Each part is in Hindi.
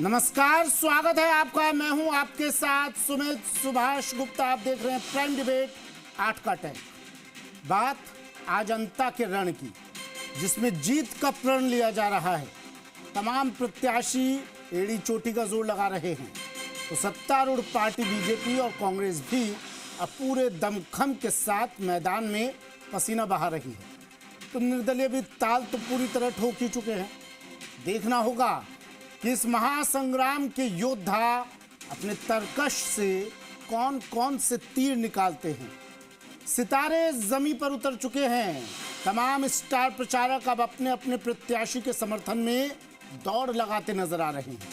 नमस्कार, स्वागत है आपका। मैं हूं आपके साथ सुमित सुभाष गुप्ता। आप देख रहे हैं प्राइम डिबेट 8 का टैग। बात आज अंता के रण की, जिसमें जीत का प्रण लिया जा रहा है। तमाम प्रत्याशी एड़ी चोटी का जोर लगा रहे हैं, तो सत्तारूढ़ पार्टी बीजेपी और कांग्रेस भी अब पूरे दमखम के साथ मैदान में पसीना बहा रही है। तो निर्दलीय भी ताल तो पूरी तरह ठोक ही चुके हैं। देखना होगा कि इस महासंग्राम के योद्धा अपने तरकश से कौन कौन से तीर निकालते हैं। सितारे जमीन पर उतर चुके हैं। तमाम स्टार प्रचारक अब अपने अपने प्रत्याशी के समर्थन में दौड़ लगाते नजर आ रहे हैं।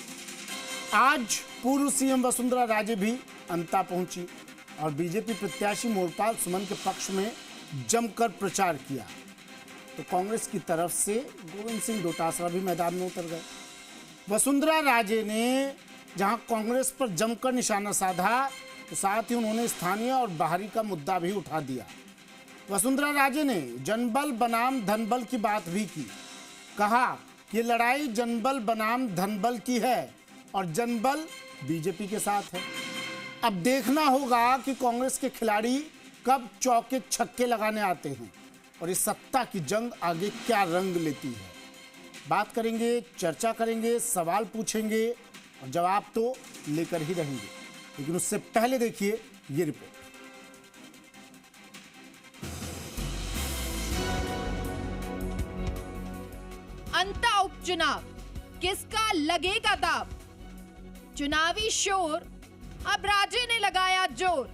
आज पूर्व सीएम वसुंधरा राजे भी अंता पहुंची और बीजेपी प्रत्याशी मोरपाल सुमन के पक्ष में जमकर प्रचार किया। तो कांग्रेस की तरफ से गोविंद सिंह डोटासरा भी मैदान में उतर गए। वसुंधरा राजे ने जहां कांग्रेस पर जमकर निशाना साधा, तो साथ ही उन्होंने स्थानीय और बाहरी का मुद्दा भी उठा दिया। वसुंधरा राजे ने जनबल बनाम धनबल की बात भी की। कहा कि लड़ाई जनबल बनाम धनबल की है और जनबल बीजेपी के साथ है। अब देखना होगा कि कांग्रेस के खिलाड़ी कब चौके छक्के लगाने आते हैं और इस सत्ता की जंग आगे क्या रंग लेती है। बात करेंगे, चर्चा करेंगे, सवाल पूछेंगे और जवाब तो लेकर ही रहेंगे। लेकिन उससे पहले देखिए ये रिपोर्ट। अंता उपचुनाव, किसका लगेगा दाव? चुनावी शोर, अब राजे ने लगाया जोर।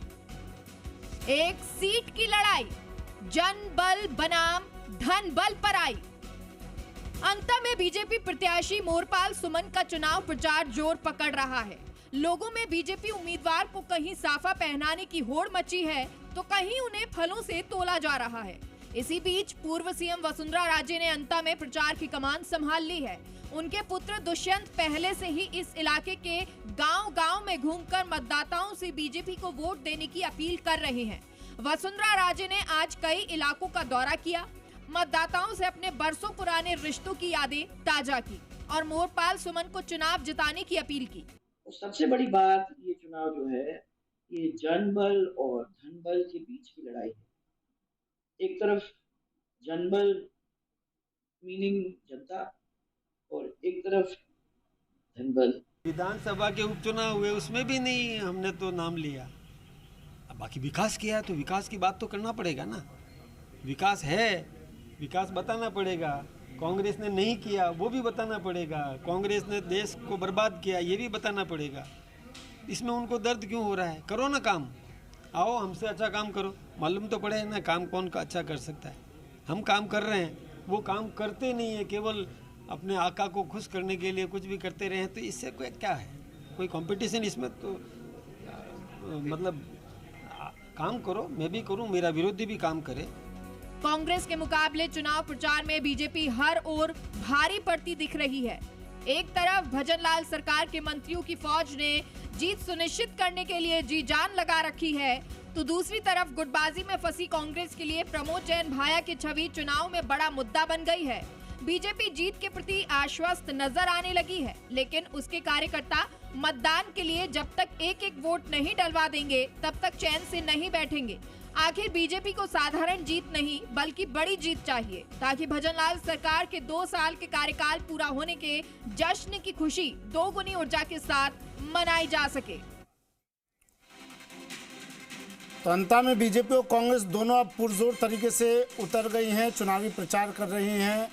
एक सीट की लड़ाई, जन बल बनाम धन बल पर आई। अंता में बीजेपी प्रत्याशी मोरपाल सुमन का चुनाव प्रचार जोर पकड़ रहा है। लोगों में बीजेपी उम्मीदवार को कहीं साफा पहनाने की होड़ मची है, तो कहीं उन्हें फलों से तोला जा रहा है। इसी बीच पूर्व सीएम वसुंधरा राजे ने अंता में प्रचार की कमान संभाल ली है। उनके पुत्र दुष्यंत पहले से ही इस इलाके के गांव-गांव में घूमकर मतदाताओं से बीजेपी को वोट देने की अपील कर रहे हैं। वसुंधरा राजे ने आज कई इलाकों का दौरा किया, मतदाताओं से अपने बरसों पुराने रिश्तों की यादें ताजा की और मोरपाल सुमन को चुनाव जिताने की अपील की। तो सबसे बड़ी बात, ये चुनाव जो है ये जनबल और धनबल के बीच की लड़ाई है। एक तरफ जनबल मीनिंग जनता और एक तरफ धनबल। विधानसभा के उपचुनाव हुए, उसमें भी नहीं हमने तो नाम लिया। अब बाकी विकास किया है तो विकास की बात तो करना पड़ेगा ना। विकास है, विकास बताना पड़ेगा। कांग्रेस ने नहीं किया वो भी बताना पड़ेगा। कांग्रेस ने देश को बर्बाद किया ये भी बताना पड़ेगा। इसमें उनको दर्द क्यों हो रहा है? करो ना काम, आओ हमसे अच्छा काम करो। मालूम तो पड़े ना काम कौन का अच्छा कर सकता है। हम काम कर रहे हैं, वो काम करते नहीं है, केवल अपने आका को खुश करने के लिए कुछ भी करते रहे। तो इससे कोई क्या है? कोई कंपटीशन इसमें तो मतलब काम करो, मैं भी करूं, मेरा विरोधी भी काम करे। कांग्रेस के मुकाबले चुनाव प्रचार में बीजेपी हर ओर भारी पड़ती दिख रही है। एक तरफ भजनलाल सरकार के मंत्रियों की फौज ने जीत सुनिश्चित करने के लिए जी जान लगा रखी है, तो दूसरी तरफ गुटबाजी में फंसी कांग्रेस के लिए प्रमोद जैन भाया की छवि चुनाव में बड़ा मुद्दा बन गई है। बीजेपी जीत के प्रति आश्वस्त नजर आने लगी है, लेकिन उसके कार्यकर्ता मतदान के लिए जब तक एक एक वोट नहीं डलवा देंगे तब तक चैन से नहीं बैठेंगे। आखिर बीजेपी को साधारण जीत नहीं बल्कि बड़ी जीत चाहिए, ताकि भजनलाल सरकार के 2 साल के कार्यकाल पूरा होने के जश्न की खुशी दोगुनी ऊर्जा के साथ मनाई जा सके। तो अंता में बीजेपी और कांग्रेस दोनों अब पुरजोर तरीके से उतर गई हैं, चुनावी प्रचार कर रही हैं,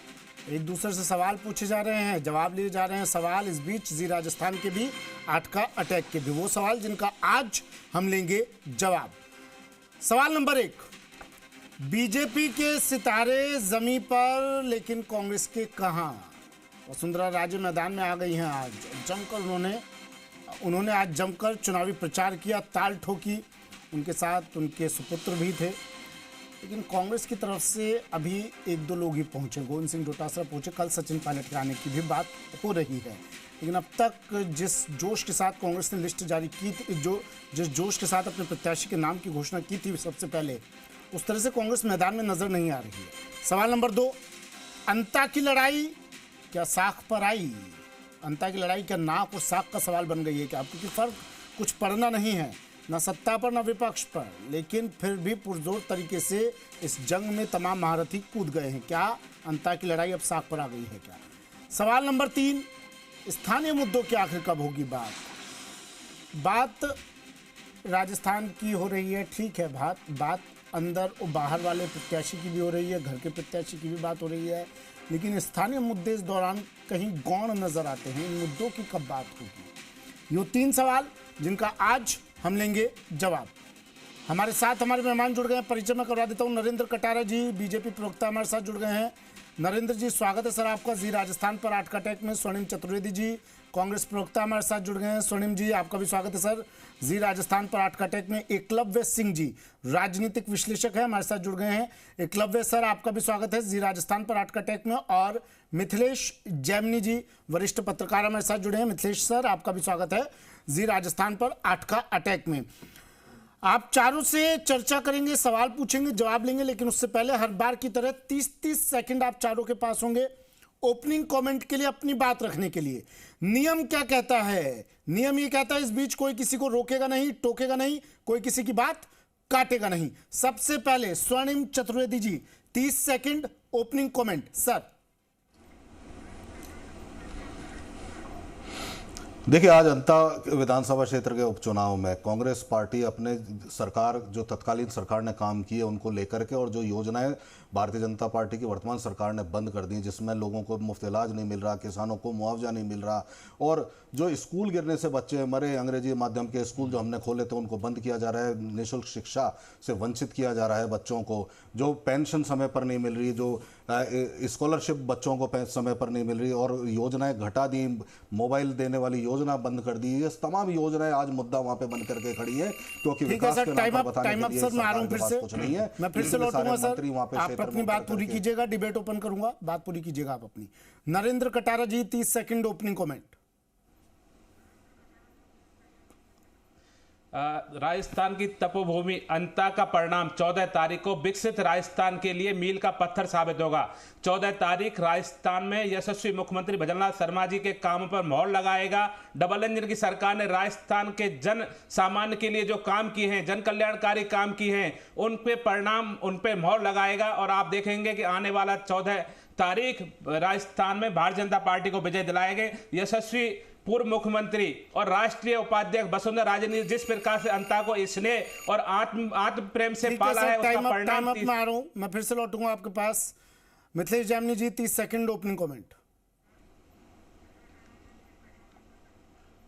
एक दूसरे से सवाल पूछे जा रहे हैं, जवाब लिए जा रहे हैं। सवाल इस बीच जी राजस्थान के भी 8 का अटैक के भी, वो सवाल जिनका आज हम लेंगे जवाब। सवाल नंबर 1, बीजेपी के सितारे जमीन पर लेकिन कांग्रेस के कहां? वसुंधरा राजे मैदान में आ गई हैं। आज जमकर उन्होंने आज जमकर चुनावी प्रचार किया, ताल ठोकी। उनके साथ उनके सुपुत्र भी थे। लेकिन कांग्रेस की तरफ से अभी 1-2 लोग ही पहुंचे। गोविंद सिंह डोटासरा पहुंचे, कल सचिन पायलट के आने की भी बात हो रही है। लेकिन अब तक जिस जोश के साथ कांग्रेस ने लिस्ट जारी की थी, जिस जोश के साथ अपने प्रत्याशी के नाम की घोषणा की थी सबसे पहले, उस तरह से कांग्रेस मैदान में नजर नहीं आ रही है। सवाल नंबर 2, अंता की लड़ाई क्या साख पर आई? अंता की लड़ाई क्या नाक और साख का सवाल बन गई है क्या? क्योंकि फर्क कुछ पड़ना नहीं है, न सत्ता पर न विपक्ष पर, लेकिन फिर भी पुरजोर तरीके से इस जंग में तमाम महारथी कूद गए हैं। क्या अंता की लड़ाई अब साख पर आ गई है क्या? सवाल नंबर 3, स्थानीय मुद्दों की आखिर कब होगी बात राजस्थान की हो रही है, ठीक है, बात अंदर और बाहर वाले प्रत्याशी की भी हो रही है, घर के प्रत्याशी की भी बात हो रही है, लेकिन स्थानीय मुद्दे इस दौरान कहीं गौण नजर आते हैं। इन मुद्दों की कब बात होगी? ये 3 सवाल जिनका आज हम लेंगे जवाब। हमारे साथ हमारे मेहमान जुड़ गए हैं, परिचय में करवा देता हूँ। नरेंद्र कटारा जी, बीजेपी प्रवक्ता हमारे साथ जुड़ गए हैं। नरेंद्र जी, स्वागत है सर आपका जी राजस्थान पर 8 का टैक में। स्वर्णिम चतुर्वेदी जी, कांग्रेस प्रवक्ता हमारे साथ जुड़ गए हैं। स्वर्णिम जी, आपका भी स्वागत है सर जी राजस्थान पर 8 का टैक में। एकलव्य सिंह जी, राजनीतिक विश्लेषक है, हमारे साथ जुड़ गए हैं। एकलव्य सर, आपका भी स्वागत है जी राजस्थान पर 8 का टैक में। और मिथिलेश जैमिनी जी, वरिष्ठ पत्रकार हमारे साथ जुड़े हैं। मिथिलेश सर, आपका भी स्वागत है जी राजस्थान पर 8 का अटैक में। आप चारों से चर्चा करेंगे, सवाल पूछेंगे, जवाब लेंगे, लेकिन उससे पहले हर बार की तरह 30-30 सेकंड आप चारों के पास होंगे ओपनिंग कमेंट के लिए, अपनी बात रखने के लिए। नियम क्या कहता है? नियम ये कहता है इस बीच कोई किसी को रोकेगा नहीं, टोकेगा नहीं, कोई किसी की बात काटेगा नहीं। सबसे पहले स्वर्णिम Chaturvedi ji, 30 second opening comment sir. देखिए, आज अंता विधानसभा क्षेत्र के उपचुनाव में कांग्रेस पार्टी अपने सरकार, जो तत्कालीन सरकार ने काम किए उनको लेकर के, और जो योजनाएं भारतीय जनता पार्टी की वर्तमान सरकार ने बंद कर दी, जिसमें लोगों को मुफ्त इलाज नहीं मिल रहा, किसानों को मुआवजा नहीं मिल रहा, और जो स्कूल गिरने से बच्चे मरे, अंग्रेजी माध्यम के स्कूल जो हमने खोले थे उनको बंद किया जा रहा है, निःशुल्क शिक्षा से वंचित किया जा रहा है बच्चों को, जो पेंशन समय पर नहीं मिल रही, जो स्कॉलरशिप बच्चों को समय पर नहीं मिल रही, और योजनाएं घटा दी, मोबाइल देने वाली योजना बंद कर दी। ये तमाम योजनाएं आज मुद्दा वहां पे बन करके खड़ी है, क्योंकि विकास के नाम पर बताने के लिए सरकार के पास कुछ नहीं है। मैं फिर से लौटूंगा सर, आप अपनी बात पूरी कीजिएगा, डिबेट ओपन करूंगा, बात पूरी कीजिएगा आप अपनी। नरेंद्र कटारा जी, 30 सेकंड ओपनिंग कमेंट। राजस्थान की तपोभूमि अंता का परिणाम 14 तारीख को विकसित राजस्थान के लिए मील का पत्थर साबित होगा। 14 तारीख राजस्थान में यशस्वी मुख्यमंत्री भजनलाल शर्मा जी के काम पर मोहर लगाएगा। डबल इंजन की सरकार ने राजस्थान के जन सामान्य के लिए जो काम किए हैं, जन कल्याणकारी काम किए हैं, उन पे परिणाम, उन पे मोहर लगाएगा। और आप देखेंगे कि आने वाला 14 तारीख राजस्थान में भारतीय जनता पार्टी को विजय दिलाएंगे। यशस्वी पूर्व मुख्यमंत्री और राष्ट्रीय उपाध्यक्ष वसुंधरा राजे ने जिस प्रकार से अंता को स्नेह और आत्म प्रेम से पाला है, उसका परिणाम। मैं फिर से लौटूंगा आपके पास। मिथिलेश जैमिनी जी, 30 सेकंड ओपनिंग कमेंट।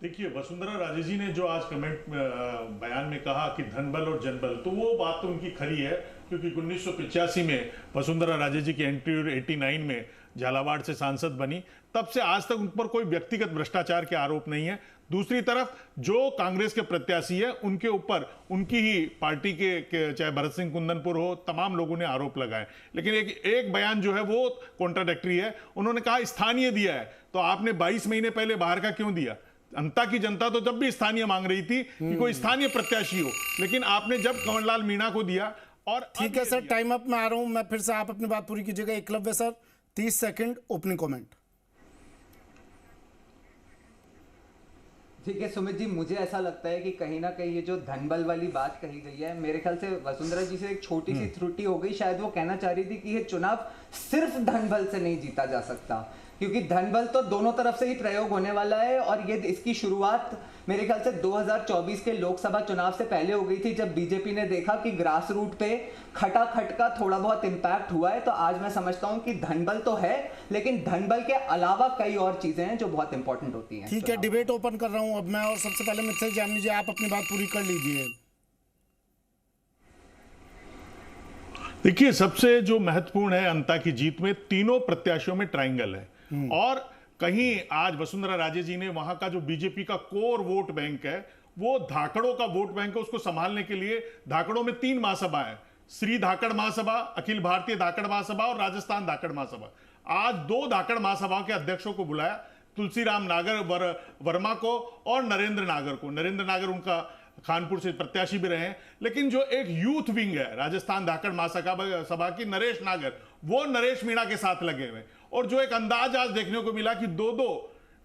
देखिए, वसुंधरा राजे जी ने जो आज कमेंट बयान में कहा कि धनबल और जनबल, तो वो बात तो उनकी खरी है, क्योंकि 1985 में वसुंधरा राजे जी की एंट्री और 89 में झालावाड़ से सांसद बनी, तब से आज तक उन पर कोई व्यक्तिगत भ्रष्टाचार के आरोप नहीं है। दूसरी तरफ जो कांग्रेस के प्रत्याशी है उनके ऊपर उनकी ही पार्टी के चाहे भरत सिंह कुंदनपुर हो, तमाम लोगों ने आरोप लगाए। लेकिन एक बयान जो है वो कॉन्ट्राडिक्टरी है। उन्होंने कहा स्थानीय दिया है, तो आपने 22 महीने पहले बाहर का क्यों दिया? अंता की जनता तो जब भी स्थानीय मांग रही थी कि कोई स्थानीय प्रत्याशी हो, लेकिन आपने जब कंवरलाल मीणा को दिया। और ठीक है सर, टाइम अप में आ रहा हूं मैं, फिर से आप अपनी बात पूरी कीजिएगा। Eklavya sir, 30 second opening comment. ठीक है सुमित जी, मुझे ऐसा लगता है कि कहीं ना कहीं ये जो धनबल वाली बात कही गई है, मेरे ख्याल से वसुंधरा जी से एक छोटी सी त्रुटि हो गई। शायद वो कहना चाह रही थी कि ये चुनाव सिर्फ धनबल से नहीं जीता जा सकता, क्योंकि धनबल तो दोनों तरफ से ही प्रयोग होने वाला है। और ये इसकी शुरुआत मेरे ख्याल से 2024 के लोकसभा चुनाव से पहले हो गई थी, जब बीजेपी ने देखा कि ग्रास रूट पे खटाखट का थोड़ा बहुत इंपैक्ट हुआ है। तो आज मैं समझता हूं कि धनबल तो है, लेकिन धनबल के अलावा कई और चीजें हैं जो बहुत इंपॉर्टेंट होती हैं। ठीक है, डिबेट ओपन कर रहा हूं अब मैं, और सबसे पहले मिथिलेश जैमिनी जी, आप अपनी बात पूरी कर लीजिए। देखिए, सबसे जो महत्वपूर्ण है अंता की जीत में, तीनों प्रत्याशियों में ट्रायंगल है। और कहीं आज वसुंधरा राजे जी ने वहां का जो बीजेपी का कोर वोट बैंक है, वो धाकड़ों का वोट बैंक है, उसको संभालने के लिए धाकड़ों में 3 महासभा है, श्री धाकड़ महासभा, अखिल भारतीय धाकड़ महासभा और राजस्थान धाकड़ महासभा। आज 2 धाकड़ महासभाओं के अध्यक्षों को बुलाया, तुलसीराम नागर वर्मा को और नरेंद्र नागर को। नरेंद्र नागर उनका कानपुर से प्रत्याशी भी रहे हैं। लेकिन जो एक यूथ विंग है राजस्थान धाकड़ महासभा की, नरेश नागर, वो नरेश मीणा के साथ लगे हुए। और जो एक अंदाज आज देखने को मिला कि 2-2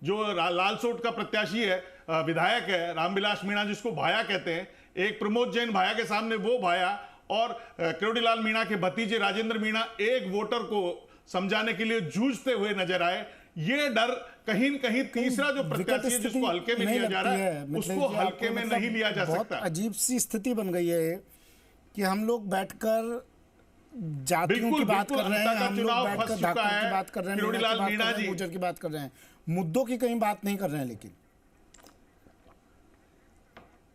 जो लालसोट का प्रत्याशी है, विधायक है रामविलास मीणा, जिसको भाया कहते हैं, एक प्रमोद जैन भाया के सामने वो भाया और किरोड़ीलाल मीणा के भतीजे राजेंद्र मीणा एक वोटर को समझाने के लिए जूझते हुए नजर आए। ये डर कहीं न कहीं तीसरा जो प्रत्याशी है जिसको हल्के में लिया जा रहा है, उसको हल्के में नहीं लिया जा सकता। अजीब सी स्थिति बन गई है कि हम लोग बैठकर जातियों की बात कर रहे हैं, हम लोग बैठकर धाकड़ की बात कर रहे हैं, किरोड़ीलाल मीणा जी गुर्जर की बात कर रहे हैं, मुद्दों की कहीं बात नहीं कर रहे हैं। लेकिन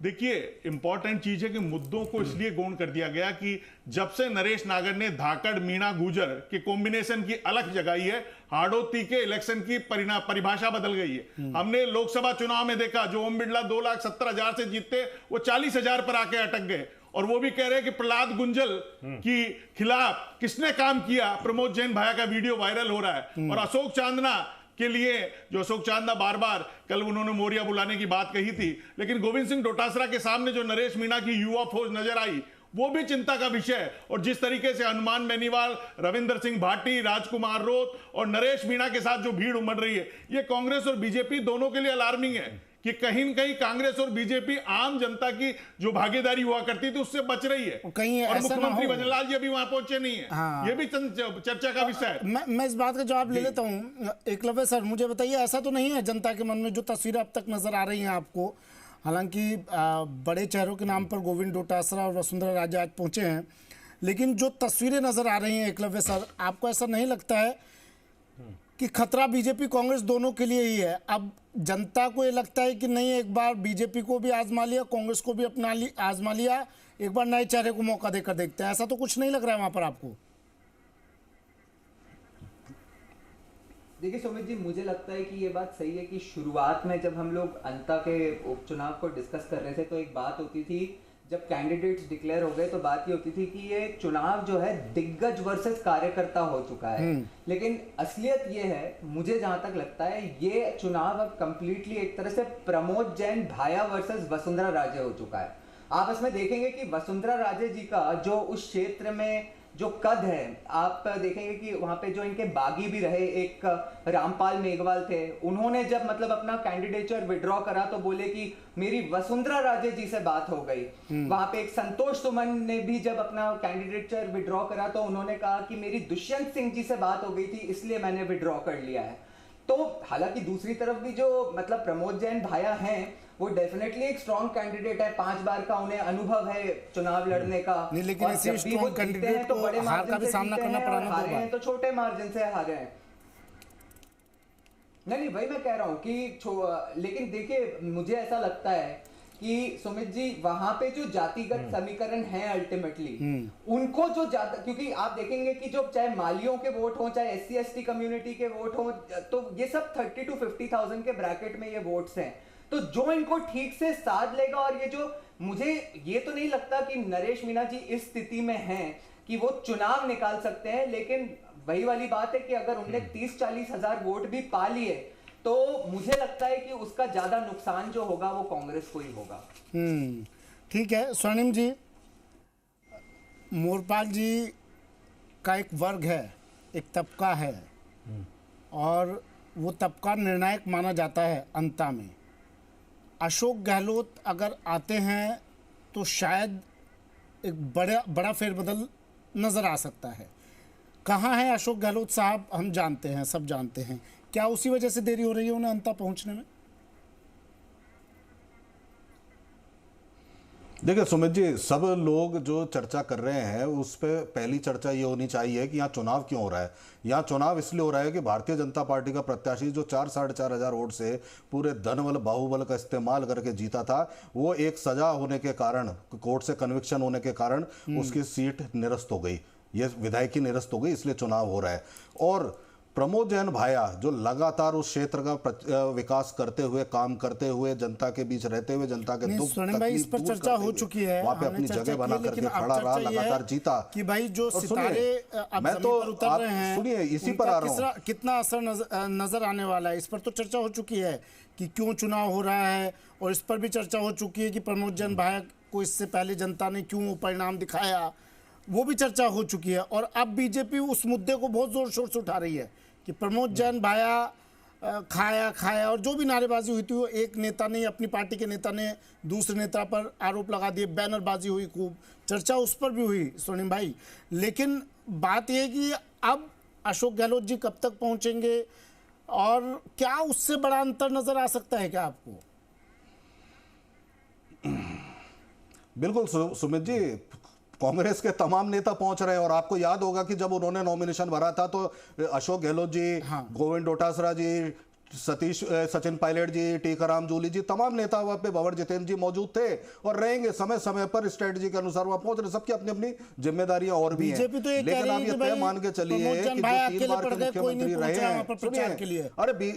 देखिए, इंपॉर्टेंट चीज है कि मुद्दों को इसलिए गौण कर दिया गया कि जब से नरेश नागर ने धाकड़ मीणा गुर्जर के कॉम्बिनेशन की अलग जगाई है, हाड़ौती के इलेक्शन की परिभाषा बदल गई है। हमने लोकसभा चुनाव में देखा, जो ओम बिरला 2,70,000 से जीतते, वो 40,000 पर आके अटक गए, और वो भी कह रहे हैं कि प्रहलाद गुंजल की खिलाफ किसने काम किया, प्रमोद जैन भाया का वीडियो वायरल हो रहा है। और अशोक चांदना के लिए, जो अशोक चांदना बार बार, कल उन्होंने मोरिया बुलाने की बात कही थी, लेकिन गोविंद सिंह डोटासरा के सामने जो नरेश मीणा की युवा फौज नजर आई, वो भी चिंता का विषय है। और जिस तरीके से हनुमान बेनीवाल, रविंदर सिंह भाटी, राजकुमार रोत और नरेश मीणा के साथ जो भीड़ उमड़ रही है, ये कांग्रेस और बीजेपी दोनों के लिए अलार्मिंग है कि कहीं न कहीं कांग्रेस और बीजेपी आम जनता की जो भागीदारी हुआ करती थी उससे बच रही है। कहीं और ऐसा मुख्यमंत्री भजनलाल जी अभी वहां पहुंचे नहीं है। हाँ। ये भी चर्चा का विषय है। मैं इस बात का जवाब ले लेता हूं। एकलव्य सर, मुझे बताइए, ऐसा तो नहीं है जनता के मन में जो तस्वीरें अब तक नजर आ रही हैं आपको, हालांकि बड़े चेहरों के नाम पर गोविंद डोटासरा और वसुंधरा राजे आज पहुंचे हैं, लेकिन जो तस्वीरें नजर आ रही हैं एकलव्य सर, आपको ऐसा नहीं लगता है कि खतरा बीजेपी कांग्रेस दोनों के लिए ही है? अब जनता को ये लगता है कि नहीं, एक बार बीजेपी को भी आजमा लिया, कांग्रेस को भी आजमा लिया, एक बार नए चेहरे को मौका देकर देखते हैं। ऐसा तो कुछ नहीं लग रहा है वहां पर आपको? देखिए सुमित जी, मुझे लगता है कि ये बात सही है कि शुरुआत में जब हम लोग अंता के उपचुनाव को डिस्कस कर रहे थे, तो एक बात होती थी, जब कैंडिडेट्स डिक्लेयर हो गए तो बात ये होती थी कि ये चुनाव जो है दिग्गज वर्सेस कार्यकर्ता हो चुका है। लेकिन असलियत ये है, मुझे जहां तक लगता है, ये चुनाव अब कंप्लीटली एक तरह से प्रमोद जैन भाया वर्सेस वसुंधरा राजे हो चुका है। आप इसमें देखेंगे कि वसुंधरा राजे जी का जो उस क्षेत्र में जो कद है, आप देखेंगे कि वहां पे जो इनके बागी भी रहे, एक रामपाल मेघवाल थे, उन्होंने जब मतलब अपना कैंडिडेचर विड्रॉ करा तो बोले कि मेरी वसुंधरा राजे जी से बात हो गई। वहां पे एक संतोष सुमन ने भी जब अपना कैंडिडेचर विड्रॉ करा तो उन्होंने कहा कि मेरी दुष्यंत सिंह जी से बात हो गई थी, इसलिए मैंने विड्रॉ कर लिया है। तो हालांकि दूसरी तरफ भी जो मतलब प्रमोद जैन भाया हैं, वो डेफिनेटली एक स्ट्रॉन्ग कैंडिडेट है, 5 बार का उन्हें अनुभव है चुनाव लड़ने का। नहीं, लेकिन ऐसे स्ट्रॉन्ग कैंडिडेट तो को बड़े हार का भी सामना करना पड़ा ना, हारे हैं तो छोटे मार्जिन से हारे हैं। नहीं, वही मैं कह रहा हूँ कि लेकिन देखिए, मुझे ऐसा लगता है कि सुमित जी, वहां पे जो जातिगत समीकरण है अल्टीमेटली, उनको जो ज्यादा, क्योंकि आप देखेंगे कि जो चाहे मालियों के वोट हो, चाहे SC/ST कम्युनिटी के वोट हो, तो ये सब 30 to 50,000 के ब्रैकेट में ये वोट्स हैं। तो जो इनको ठीक से साध लेगा, और ये जो, मुझे ये तो नहीं लगता कि नरेश मीणा जी इस स्थिति में हैं कि वो चुनाव निकाल सकते हैं, लेकिन वही वाली बात है कि अगर उनने 30-40 हजार वोट भी पा लिए तो मुझे लगता है कि उसका ज्यादा नुकसान जो होगा वो कांग्रेस को ही होगा। ठीक है। स्वर्णिम जी, मोरपाल जी का एक वर्ग है, एक तबका है, और वो तबका निर्णायक माना जाता है अंता में। अशोक गहलोत अगर आते हैं तो शायद एक बड़ा फेरबदल नजर आ सकता है। कहाँ है अशोक गहलोत साहब, हम जानते हैं, सब जानते हैं। क्या उसी वजह से देरी हो रही है उन्हें अंता पहुंचने में? देखिए सुमित जी, सब लोग जो चर्चा कर रहे हैं उस पर पहली चर्चा ये होनी चाहिए कि यहाँ चुनाव क्यों हो रहा है। यहाँ चुनाव इसलिए हो रहा है कि भारतीय जनता पार्टी का प्रत्याशी जो 4-4.5 हजार वोट से पूरे धनबल बाहुबल का इस्तेमाल करके जीता था, वो एक सजा होने के कारण, कोर्ट से कन्विक्शन होने के कारण उसकी सीट निरस्त हो गई, ये विधायकी निरस्त हो गई, इसलिए चुनाव हो रहा है। और प्रमोद जैन भाया जो लगातार उस क्षेत्र का विकास करते हुए, काम करते हुए, जनता के बीच रहते हुए, जनता के दुख तकलीफ इस पर चर्चा हो चुकी है, वहां पे अपनी जगह बना करके खड़ा रहा, लगातार जीता। कि भाई जो सितारे अब मैं तो उतर रहे हैं, सुनिए, इसी पर आ रहा हूं, कितना असर नजर आने वाला है, इस पर तो चर्चा हो चुकी है कि क्यों चुनाव हो रहा है। और इस पर भी चर्चा हो चुकी है कि प्रमोद जैन भाया को इससे पहले जनता ने क्यों परिणाम दिखाया, वो भी चर्चा हो चुकी है। और अब बीजेपी उस मुद्दे को बहुत जोर शोर से उठा रही है कि प्रमोद जैन भाया खाया और जो भी नारेबाजी हुई थी, वो एक नेता ने, अपनी पार्टी के नेता ने दूसरे नेता पर आरोप लगा दिए, बैनरबाजी हुई, खूब चर्चा उस पर भी हुई स्वर्णिम भाई। लेकिन बात यह है कि अब अशोक गहलोत जी कब तक पहुंचेंगे और क्या उससे बड़ा अंतर नजर आ सकता है क्या आपको? बिल्कुल सुमित जी, कांग्रेस के तमाम नेता पहुंच रहे हैं और आपको याद होगा कि जब उन्होंने नॉमिनेशन भरा था तो अशोक गहलोत जी, गोविंद डोटासरा जी, सचिन पायलट जी, टीकाराम जूली जी, तमाम नेता वहां पे, भंवर जितेंद्र जी मौजूद थे और रहेंगे समय समय पर स्ट्रेटजी के अनुसार वहां पहुंच रहे। सबकी अपनी अपनी जिम्मेदारियां और भी हैं। बीजेपी तो ये लेकिन आप ये तय मान के चलिए कि जो 3 बार के मुख्यमंत्री रहे हैं, सुनिए, अरे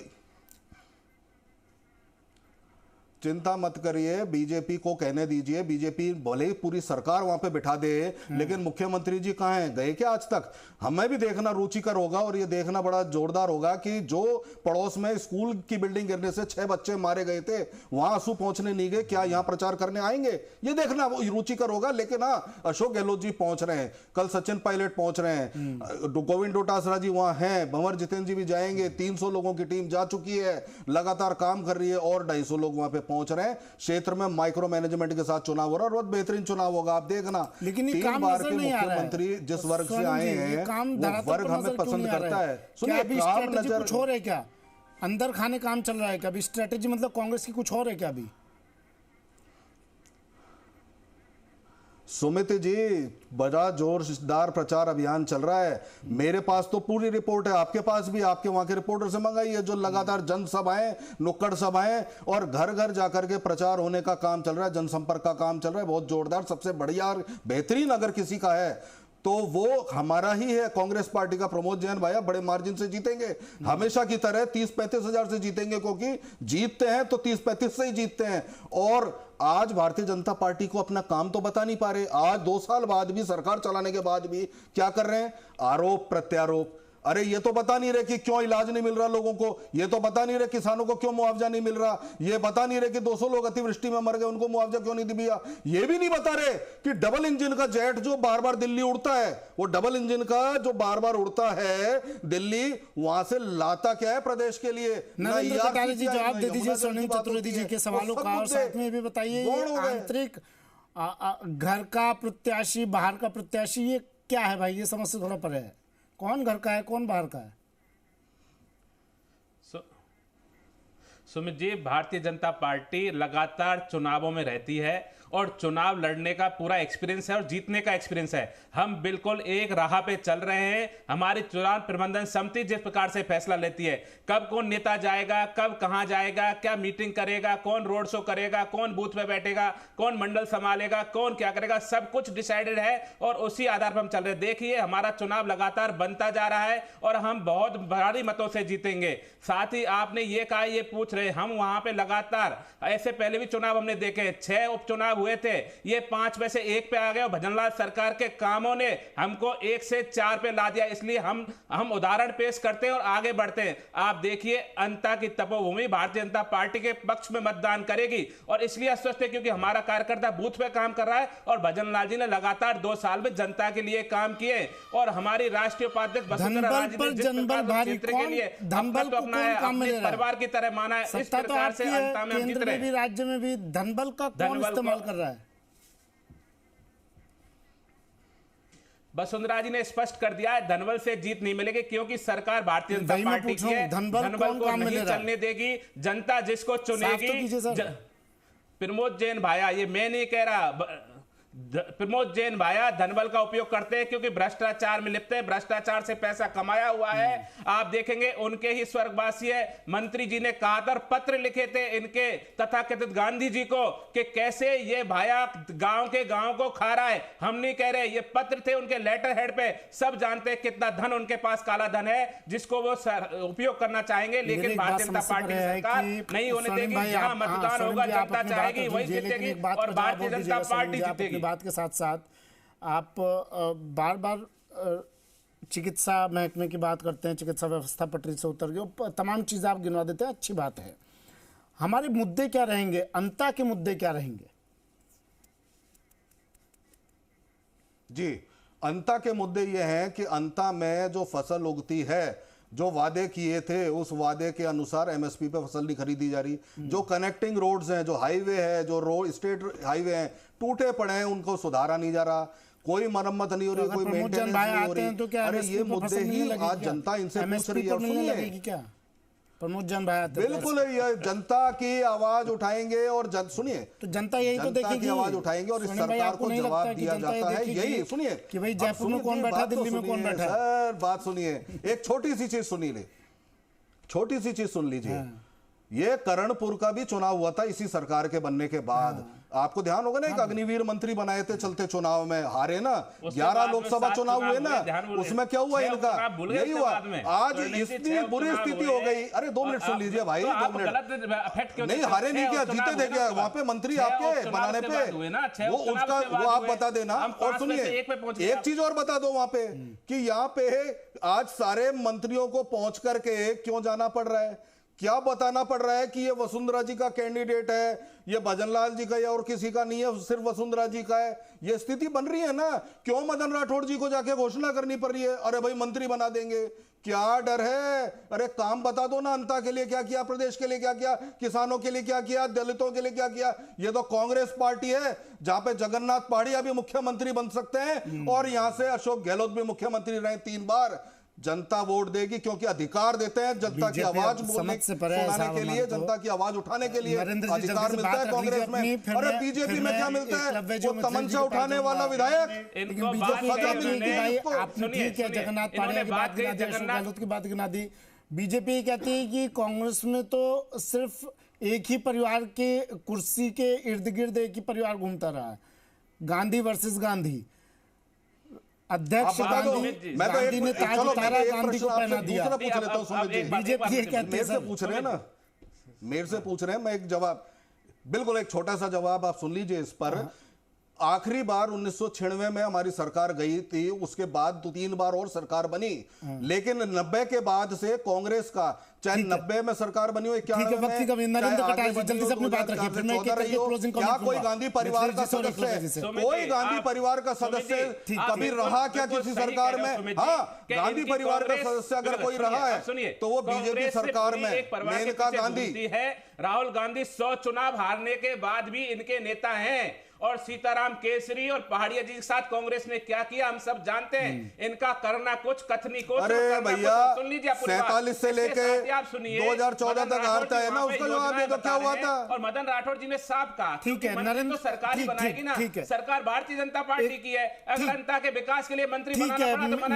चिंता मत करिए, बीजेपी को कहने दीजिए, बीजेपी भले ही पूरी सरकार वहां पे बिठा दे, लेकिन मुख्यमंत्री जी कहां हैं, गए क्या आज तक? हमें भी देखना रुचिकर होगा और ये देखना बड़ा जोरदार होगा कि जो पड़ोस में स्कूल की बिल्डिंग गिरने से 6 बच्चे मारे गए थे, वहां आंसू पहुंचने नहीं गए, क्या यहां प्रचार करने आएंगे? ये देखना रुचिकर होगा। लेकिन हाँ, अशोक गहलोत जी पहुंच रहे हैं, कल सचिन पायलट पहुंच रहे हैं, गोविंद डोटासरा जी वहां हैं, भंवर जितेंद्र जी भी जाएंगे, 300 लोगों की टीम जा चुकी है, लगातार काम कर रही है और 250 लोग वहां पे पहुंच रहे हैं। क्षेत्र में माइक्रो मैनेजमेंट के साथ चुनाव हो रहा है और बहुत बेहतरीन चुनाव होगा, आप देखना। लेकिन 3 बार के मुख्यमंत्री जिस वर्ग से आए हैं, वो वर्ग हमें पसंद करता है। सुनिए, काम नजर कुछ और है क्या? अंदर खाने काम चल रहा है क्या? अभी स्ट्रेटेजी मतलब कांग्रेस की कुछ और है क्या अभी? सुमित जी, बड़ा जोरदार प्रचार अभियान चल रहा है। मेरे पास तो पूरी रिपोर्ट है, आपके पास भी, आपके वहां के रिपोर्टर से मंगाई है, जो लगातार जनसभाएं, नुक्कड़ सभाएं और घर घर जाकर के प्रचार होने का काम चल रहा है, जनसंपर्क का काम चल रहा है, बहुत जोरदार। सबसे बढ़िया और बेहतरीन अगर किसी का है तो वो हमारा ही है, कांग्रेस पार्टी का प्रमोद जैन भैया बड़े मार्जिन से जीतेंगे, हमेशा की तरह 30-35 हजार से जीतेंगे, क्योंकि जीतते हैं तो 30-35 से ही जीतते हैं। और आज भारतीय जनता पार्टी को अपना काम तो बता नहीं पा रहे। आज 2 साल बाद भी, सरकार चलाने के बाद भी क्या कर रहे हैं? आरोप प्रत्यारोप। अरे ये तो बता नहीं रहे कि क्यों इलाज नहीं मिल रहा लोगों को, ये तो बता नहीं रहे किसानों को क्यों मुआवजा नहीं मिल रहा, ये बता नहीं रहे कि 200 लोग अतिवृष्टि में मर गए, उनको मुआवजा क्यों नहीं दिया, ये भी नहीं बता रहे कि डबल इंजन का जेट जो बार बार दिल्ली उड़ता है, वो डबल इंजन का जो बार बार उड़ता है दिल्ली, वहां से लाता क्या है प्रदेश के लिए? नरेंद्र कटारिया जी जवाब दे दीजिए स्वर्णिम चतुर्वेदी जी के सवालों का, और साथ में भी बताइए आंतरिक घर का प्रत्याशी, बाहर का प्रत्याशी, ये क्या है भाई? ये समझ से थोड़ा परे है। कौन घर का है, कौन बाहर का है? सुमित जी, भारतीय जनता पार्टी लगातार चुनावों में रहती है और चुनाव लड़ने का पूरा एक्सपीरियंस है और जीतने का एक्सपीरियंस है। हम बिल्कुल एक राह पे चल रहे हैं। हमारी चुनाव प्रबंधन समिति जिस प्रकार से फैसला लेती है, कब कौन नेता जाएगा, कब कहां जाएगा, क्या मीटिंग करेगा, कौन रोड शो करेगा, कौन बूथ पे बैठेगा, कौन मंडल संभालेगा, कौन क्या करेगा, सब कुछ डिसाइडेड है और उसी आधार पर हम चल रहे हैं। देखिए, हमारा चुनाव लगातार बनता जा रहा है और हम बहुत भारी मतों से जीतेंगे। साथ ही आपने ये कहा, ये पूछ रहे, हम वहां पे लगातार, ऐसे पहले भी चुनाव हमने देखे, 6 उपचुनाव हुए थे, ये 5 में से 1 पे आ गए और भजनलाल सरकार के कामों ने हमको 1 से 4 पे ला दिया। इसलिए हम उदाहरण पेश करते हैं और आगे बढ़ते हैं। आप देखिए, अंता की तपोभूमि भारतीय जनता पार्टी के पक्ष में मतदान करेगी और इसलिए अस्वस्थ है क्योंकि हमारा कार्यकर्ता बूथ पे काम कर रहा है और भजनलाल जी ने लगातार 2 साल में जनता के लिए काम किए और हमारी राष्ट्रीय उपाध्यक्ष वसुंधरा राजे ने जिस प्रकार क्षेत्र के लिए तो अपना है, अपने परिवार की तरह माना है, इस प्रकार से अंता में हम जीत रहे हैं। राज्य में भी धनबल का कौन इस्तेमाल कर रहा है? वसुंधरा जी ने स्पष्ट कर दिया है, धनबल से जीत नहीं मिलेगी क्योंकि सरकार भारतीय जनता पार्टी की है, धनबल को नहीं चलने देगी। जनता जिसको चुनेगी। प्रमोद जैन भाया, ये मैं नहीं कह रहा, प्रमोद जैन भाया धनबल का उपयोग करते हैं क्योंकि भ्रष्टाचार में लिप्त है, भ्रष्टाचार से पैसा कमाया हुआ है। आप देखेंगे उनके ही स्वर्गवासी है मंत्री जी ने कहा था, पत्र लिखे थे इनके तथाकथित गांधी जी को कि कैसे ये भाया गांव के गांव को खा रहा है। हम नहीं कह रहे, ये पत्र थे उनके लेटर हेड पे, सब जानते हैं कितना धन उनके पास, काला धन है जिसको वो उपयोग करना चाहेंगे। लेकिन भारतीय जनता पार्टी की सरकार नहीं होने देगी। जहां मतदान होगा जनता चाहेगी वही जीतेगी और भारतीय जनता पार्टी जीतेगी। बात के साथ साथ आप बार बार चिकित्सा महकमे की बात करते हैं, चिकित्सा व्यवस्था पटरी से उतर गई, तमाम चीज़ें आप गिनवा देते हैं, अच्छी बात है। हमारे मुद्दे क्या रहेंगे, अंता के मुद्दे क्या रहेंगे? जी, अंता के मुद्दे ये हैं कि अंता में जो फसल उगती है जो वादे किए थे उस वादे के अनुसार एमएसपी पे फसल नहीं खरीदी जा रही। जो कनेक्टिंग रोड्स हैं, जो हाईवे है, जो रोड स्टेट हाईवे हैं टूटे पड़े हैं, उनको सुधारा नहीं जा रहा, कोई मरम्मत नहीं हो रही, कोई मेंटेनेंस नहीं हो रही। अरे ये मुद्दे ही आज जनता इनसे पूछ रही है। सुनिए, प्रमोद जन भाई बिल्कुल ये जनता की आवाज उठाएंगे और सुनिए तो जनता यही तो देखेगी की आवाज उठाएंगे और इस सरकार को जवाब दिया जाता है। यही सुनिए कि भाई जयपुर में कौन बैठा, दिल्ली में कौन बैठा। सर बात सुनिए, एक छोटी सी चीज सुनिए, छोटी सी चीज सुन लीजिए। ये करणपुर का भी चुनाव हुआ था इसी सरकार के बनने के बाद। आपको ध्यान होगा ना, एक अग्निवीर मंत्री बनाए थे चलते चुनाव में, हारे ना। 11 लोकसभा चुनाव हुए ना, उसमें क्या हुआ इनका, यही हुआ। आज इतनी बुरी स्थिति हो गई। अरे 2 मिनट सुन लीजिए भाई, 2 मिनट नहीं, हारे नहीं क्या, जीते थे क्या? वहां पे मंत्री आपके बनाने पे वो उसका वो आप बता देना। और सुनिए एक चीज और बता दो वहां पे कि यहाँ पे आज सारे मंत्रियों को पहुंच करके क्यों जाना पड़ रहा है, क्या बताना पड़ रहा है कि ये वसुंधरा जी का कैंडिडेट है, ये भजनलाल जी का या और किसी का नहीं है, सिर्फ वसुंधरा जी का है। ये स्थिति बन रही है ना, क्यों मदन राठौड़ जी को जाके घोषणा करनी पड़ रही है? अरे भाई मंत्री बना देंगे, क्या डर है? अरे काम बता दो ना, अंता के लिए क्या किया, प्रदेश के लिए क्या किया, किसानों के लिए क्या किया, दलितों के लिए क्या किया। ये तो कांग्रेस पार्टी है जहां पे जगन्नाथ पहाड़िया भी मुख्यमंत्री बन सकते हैं और यहां से अशोक गहलोत भी मुख्यमंत्री रहे 3 बार। जनता वोट देगी क्योंकि अधिकार देते हैं जनता की आवाज बोलने सुनाने के लिए, जनता की आवाज उठाने के लिए अधिकार मिलता है कांग्रेस में। अरे बीजेपी में क्या मिलता है? वो तमंचा उठाने वाला विधायक। जगन्नाथ पहाड़िया की बात गिना दी, अशोक गहलोत की बात गिना दी। बीजेपी कहती है कि कांग्रेस में तो सिर्फ एक ही परिवार के कुर्सी के इर्द गिर्द एक ही परिवार घूमता रहा है, गांधी वर्सेस गांधी। अध्यक्ष गांधी ने ताज उतारा, गांधी को पहना दिया। पूछ लेता हूं, बीजेपी कहते हैं, पूछ रहे हैं ना, मेरे से पूछ रहे हैं, मैं एक जवाब, बिल्कुल एक छोटा सा जवाब आप सुन लीजिए इस पर। आखिरी बार 1996 में हमारी सरकार गई थी, उसके बाद 3 बार और सरकार बनी, लेकिन 90 के बाद से कांग्रेस का चाहे 90 में सरकार बनी हो, 91 में, क्या कोई गांधी परिवार का सदस्य, कोई गांधी परिवार का सदस्य कभी रहा क्या किसी सरकार में? हाँ, गांधी परिवार का सदस्य अगर कोई रहा है तो वो बीजेपी सरकार में मेनका गांधी है। राहुल गांधी 100 चुनाव हारने के बाद भी इनके नेता हैं, और सीताराम केसरी और पहाड़िया जी के साथ कांग्रेस ने क्या किया हम सब जानते हैं। इनका करना कुछ कथनी कुछ। अरे भैया 47 से लेके 2014 तक हारता है ना, उसका जवाब दे दो क्या हुआ था। और मदन राठौड़ जी ने साफ कहा ठीक है, नरेंद्र तो सरकार ही बनाएगी ना, सरकार भारतीय जनता पार्टी की है, अगर जनता के विकास के लिए मंत्री बनाना पड़ा तो बनाएंगे।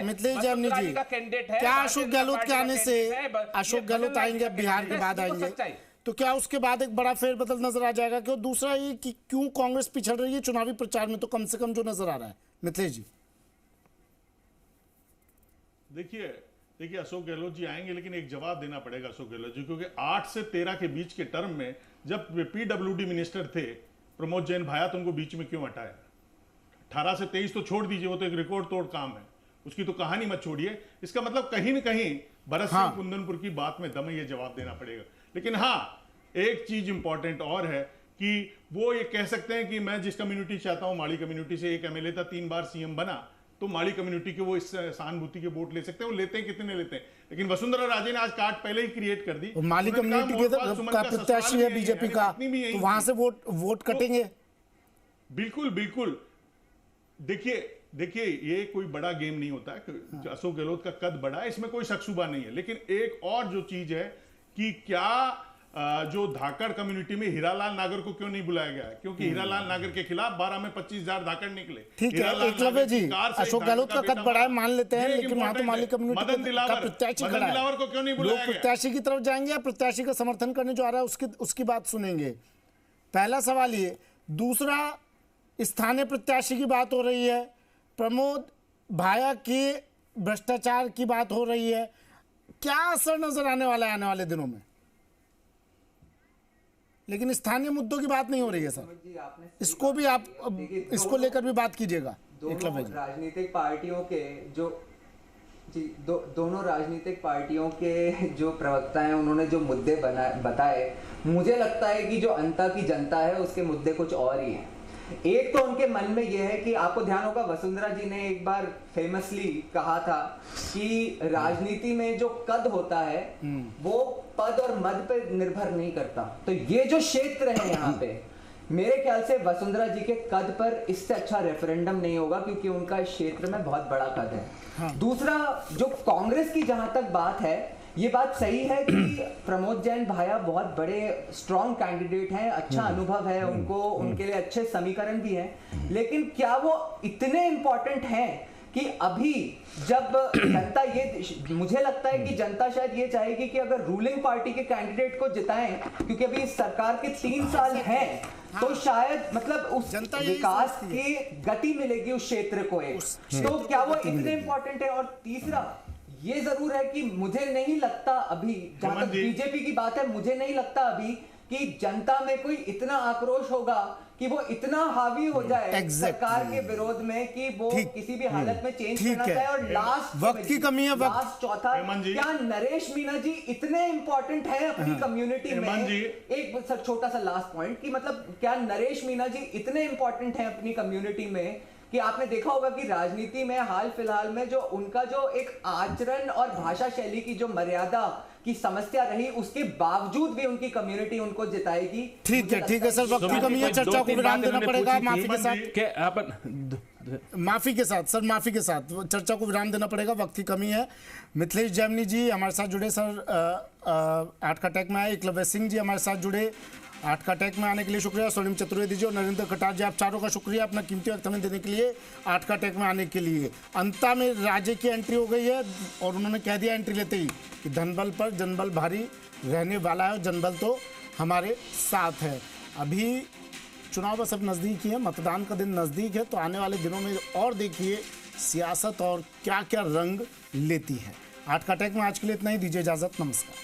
मिथिलेश जैमिनी जी का कैंडिडेट है, क्या अशोक गहलोत के आने से, अशोक गहलोत आएंगे बिहार के बाद आएंगे, तो क्या उसके बाद एक बड़ा फेरबदल नजर आ जाएगा? क्यों दूसरा ये कि क्यों कांग्रेस पिछड़ रही है चुनावी प्रचार में, तो कम से कम जो नजर आ रहा है मिथिलेश जी। देखिए अशोक गहलोत जी आएंगे, लेकिन एक जवाब देना पड़ेगा अशोक गहलोत जी, क्योंकि 8 से 13 के बीच के टर्म में जब पीडब्ल्यूडी मिनिस्टर थे प्रमोद जैन भाया, तो उनको बीच में क्यों हटाया? 18 से 23 तो छोड़ दीजिए, वो तो एक रिकॉर्ड तोड़ काम है, उसकी तो कहानी मत छोड़िए। इसका मतलब कहीं न कहीं भरत सिंह कुंदनपुर की बात में दम है, ये जवाब देना पड़ेगा। लेकिन हाँ, एक चीज इंपॉर्टेंट और है कि वो ये कह सकते हैं कि मैं जिस कम्युनिटी चाहता हूं, माली कम्युनिटी से एक एमएलए था, 3 बार सीएम बना, तो माली कम्युनिटी के वो इस सहानुभूति के वोट ले सकते हैं। वो लेते हैं, कितने लेते हैं, लेकिन वसुंधरा राजे ने आज कार्ड पहले ही क्रिएट कर दी। माली कम्युनिटी का प्रत्याशी है बीजेपी का, तो वहां से वोट कटेंगे। बिल्कुल बिल्कुल। देखिए ये कोई बड़ा गेम नहीं होता है। अशोक गहलोत का कद बड़ा है, इसमें कोई शक-शुबा नहीं है। लेकिन एक और जो चीज है कि क्या जो धाकड़ कम्युनिटी में हीरालाल नागर को क्यों नहीं बुलाया गया है? क्योंकि हीरालाल नागर के खिलाफ 12 में 25,000 धाकड़ निकले। ठीक है एकलव्य जी, अशोक गहलोत का कद बड़ा है मान लेते हैं, लेकिन वहां तो माली कम्युनिटी का प्रत्याशी खड़ा है, को क्यों नहीं बुलाया गया? लोग प्रत्याशी की तरफ जाएंगे या प्रत्याशी का समर्थन करने जो आ रहा है उसकी बात सुनेंगे? पहला सवाल ये। दूसरा, स्थानीय प्रत्याशी की बात हो रही है, प्रमोद भाया के भ्रष्टाचार की बात हो रही है, क्या असर नजर आने वाला है आने वाले दिनों में? लेकिन स्थानीय मुद्दों की बात नहीं हो रही है सर, इसको भी आप इसको लेकर भी बात कीजिएगा। दोनों राजनीतिक पार्टियों के जो दोनों राजनीतिक पार्टियों के जो प्रवक्ता हैं, उन्होंने जो मुद्दे बताए, मुझे लगता है कि जो अंता की जनता है उसके मुद्दे कुछ और ही हैं। एक तो उनके मन में यह है कि आपको ध्यान होगा वसुंधरा जी ने एक बार फेमसली कहा था कि राजनीति में जो कद होता है वो पद और मद पे निर्भर नहीं करता। तो ये जो क्षेत्र है यहाँ पे, मेरे ख्याल से वसुंधरा जी के कद पर इससे अच्छा रेफरेंडम नहीं होगा, क्योंकि उनका इस क्षेत्र में बहुत बड़ा कद है। हाँ। दूसरा, जो कांग्रेस की जहां तक बात है, ये बात सही है कि प्रमोद जैन भाया बहुत बड़े स्ट्रॉन्ग कैंडिडेट हैं, अच्छा अनुभव है उनको, उनके लिए अच्छे समीकरण भी हैं, लेकिन क्या वो इतने इंपॉर्टेंट हैं कि अभी जब जनता ये, मुझे लगता है कि जनता शायद ये चाहेगी कि अगर रूलिंग पार्टी के कैंडिडेट को जिताएं, क्योंकि अभी सरकार के 3 साल हैं, तो शायद मतलब उस विकास की गति मिलेगी उस क्षेत्र को एक, तो क्या वो इतने इंपॉर्टेंट है। और तीसरा ये जरूर है कि मुझे नहीं लगता अभी, जहां तक बीजेपी की बात है, मुझे नहीं लगता अभी कि जनता में कोई इतना आक्रोश होगा कि वो इतना हावी हो जाए सरकार के विरोध में कि वो किसी भी हालत में चेंज करना चाहे। और लास्ट वक्त की कमी है, लास्ट चौथा, क्या नरेश मीना जी इतने इंपॉर्टेंट हैं अपनी कम्युनिटी में? एक छोटा सा लास्ट पॉइंट कि मतलब क्या नरेश मीना जी इतने इंपॉर्टेंट हैं अपनी कम्युनिटी में कि आपने देखा होगा कि राजनीति में हाल फिलहाल में जो उनका जो एक आचरण और भाषा शैली की जो मर्यादा की समस्या रही, उसके बावजूद भी उनकी कम्युनिटी उनको जिताएगी। ठीक है सर, वक्त की कमी है, चर्चा को विराम देना पड़ेगा। माफी के साथ चर्चा को विराम देना पड़ेगा, वक्त की कमी है। मिथिलेश जैमिनी जी हमारे साथ जुड़े सर, 8 का टैग में आए। एकलव्य सिंह जी हमारे साथ जुड़े, 8 का टैग में आने के लिए शुक्रिया। स्वर्णिम चतुर्वेदी जी और नरेंद्र कटार जी, आप चारों का शुक्रिया अपना कीमती वक्त हमें देने के लिए, 8 का टैग में आने के लिए। अंता में राजे की एंट्री हो गई है और उन्होंने कह दिया एंट्री लेते ही कि धनबल पर जनबल भारी रहने वाला है और जनबल तो हमारे साथ है। अभी चुनाव बस अब नज़दीक ही है, मतदान का दिन नज़दीक है, तो आने वाले दिनों में और देखिए सियासत और क्या क्या रंग लेती है। 8 का टैग में आज के लिए इतना ही, दीजिए इजाज़त, नमस्कार।